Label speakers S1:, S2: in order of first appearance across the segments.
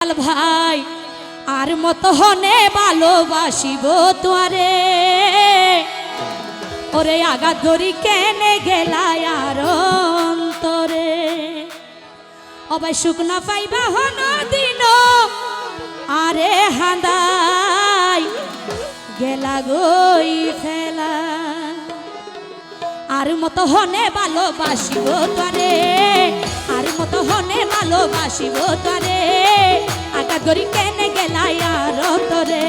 S1: ভাই আর মতো হনে ভালোবাসিব তোরে ওরে আঘাত ধরি কেনে গেলাই আর অন্তরে অবাই শুকনা পাইবা হন দিন আরে হাঁদাই গেলা গই ফেলা আর মতো হনে ভালোবাসিব তোরে আর মতো হনে ভালোবাসিব তোরে আঘাত ধরি কেনে গেলাই আর অন্তরে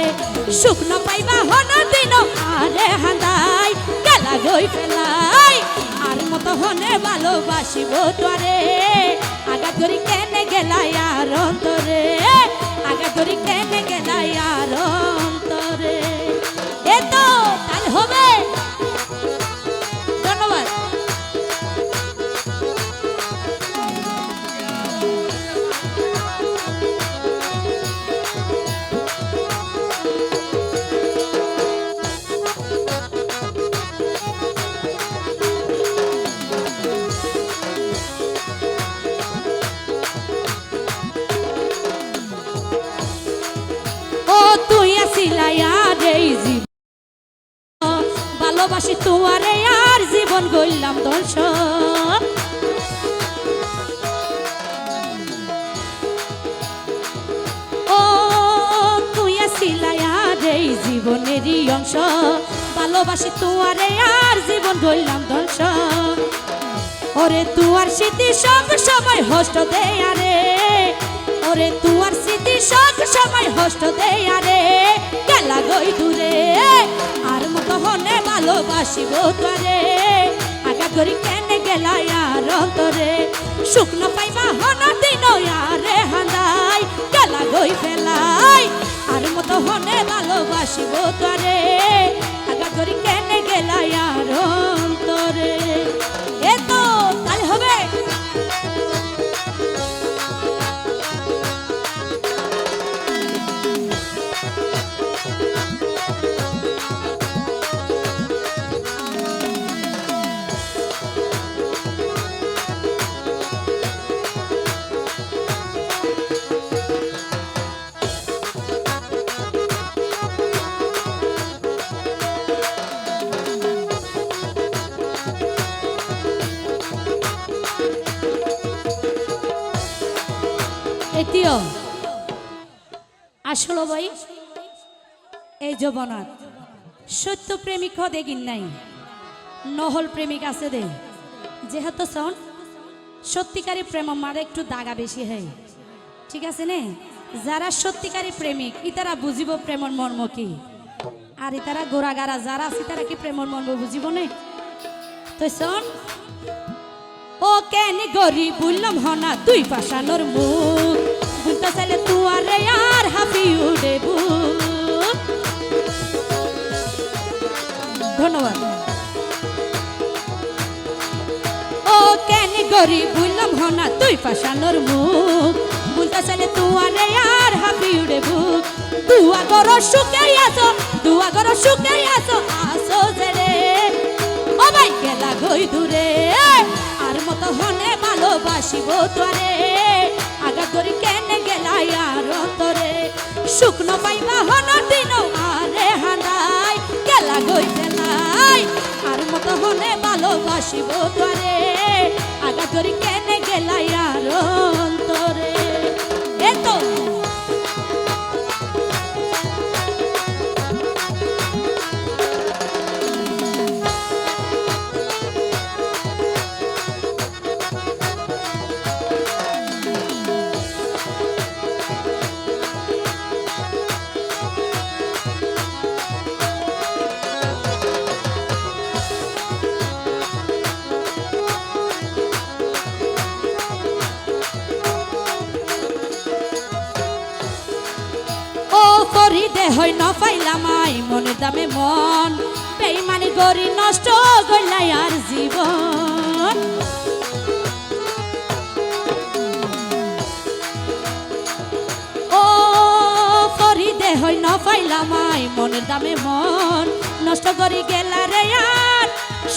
S1: শুকনো পাইবা হন দিন আরে হাঁদাই গেলা গই ফেলাই আর মতো হনে ভালোবাসিব তোরে আঘাত ধরি কেনে গেলাই আর অন্তরে আঘাত ধরি কেনে গেলাই আর অন্তরে এ তো কাল হবে। ধন্যবাদ। ভালোবাসি তোমারে আর জীবন গইলাম ধ্বংস ও তুই আসিলাই আর এই জীবনেরই অংশ ভালোবাসি তোমারে আর জীবন গইলাম ধ্বংস ওরে তুয়ার স্মৃতি সব সময় হষ্ট দেয় আরে ওরে তুয়ার স্মৃতি সব সময় হষ্ট দেয় আরে গেলা গই দূরে আর মতো হনে ভালোবাসিব তোরে আঘাত ধরি কেনে গেলাই আর অন্তরে শুকনো পাইবা হন দিন আরে হাঁদাই গেলা গই ফেলাই আর মতো হনে ভালোবাসিব তোরে আঘাত ধরি কেনে গেলাই আর অন্তরে এ তো তাই হবে। এটিও আসলো ভাই এই যৌবনত সত্য প্রেমিক দেখিন নাই নহল প্রেমিক আছে দে যেহেতু শোন সত্যিকারী প্রেম মারে একটু দাগা বেশি হয় ঠিক আছে নে যারা সত্যিকারী প্রেমিক ইতারা বুঝিব প্রেমর মর্ম কি আর ইতারা গোড়াগারা যারা আছে তারা কি প্রেমর মর্ম বুঝিব নে তো শোন ও কেন গরি বললাম হনা তুই পাশানোর মুখ বুঝতে চাইলে তুয়ারে আর হাফি উড়ে বুক। ধন্যবাদ। ও কেন গরি বললাম হনা তুই পাশানোর মুখ বুঝতে চাইলে তুয়ারে আর হাফি উড়ে বুক দুয়া গরো সুখে আসো দুয়া গরো সুখে আসো আসো জেরে ও ভাই গেলা গই দূরে আর মতো হনে ভালোবাসিব তোরে আঘাত ধরি কেনে গেলাই আর অন্তরে শুকনো পাইবা হন দিন আরে হাঁদাই গেলা গই ফেলাই আর মতো হনে ভালোবাসিব তোরে আঘাত ধরি কেনে গেলাই আর অন্তরে এ তো করি দেহই ন পাইলাম আই মনের দামে মন বেইমানি গরি নষ্ট গইলাই আর জীবন ও করি দেহই ন পাইলাম আই মনের দামে মন নষ্ট করি গেলা রে আর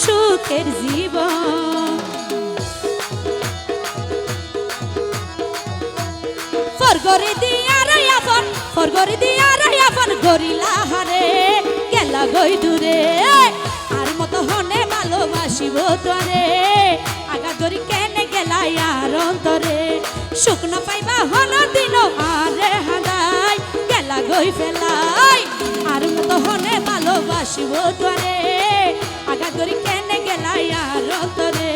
S1: সুখের জীবন স্বর্গরে দিয়া ফর গরি দিয়া রে আপন গরিলা হারে গেলা গই দূরে আর মতো হনে ভালোবাসিব তোরে আগা গরি কেনে গেলা আর অন্তরে শুকনো পাইবা হন দিন আরে হাদাই গেলা গই ফেলাই আর মতো হনে ভালোবাসিব তোরে আগা গরি কেনে গেলা আর অন্তরে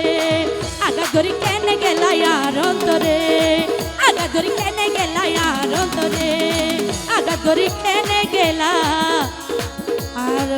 S1: আগা গরি কেনে গেলা আর অন্তরে আগা গরি কেনে গেলা আর অন্তরে আগা গরি কেনে গেলা আর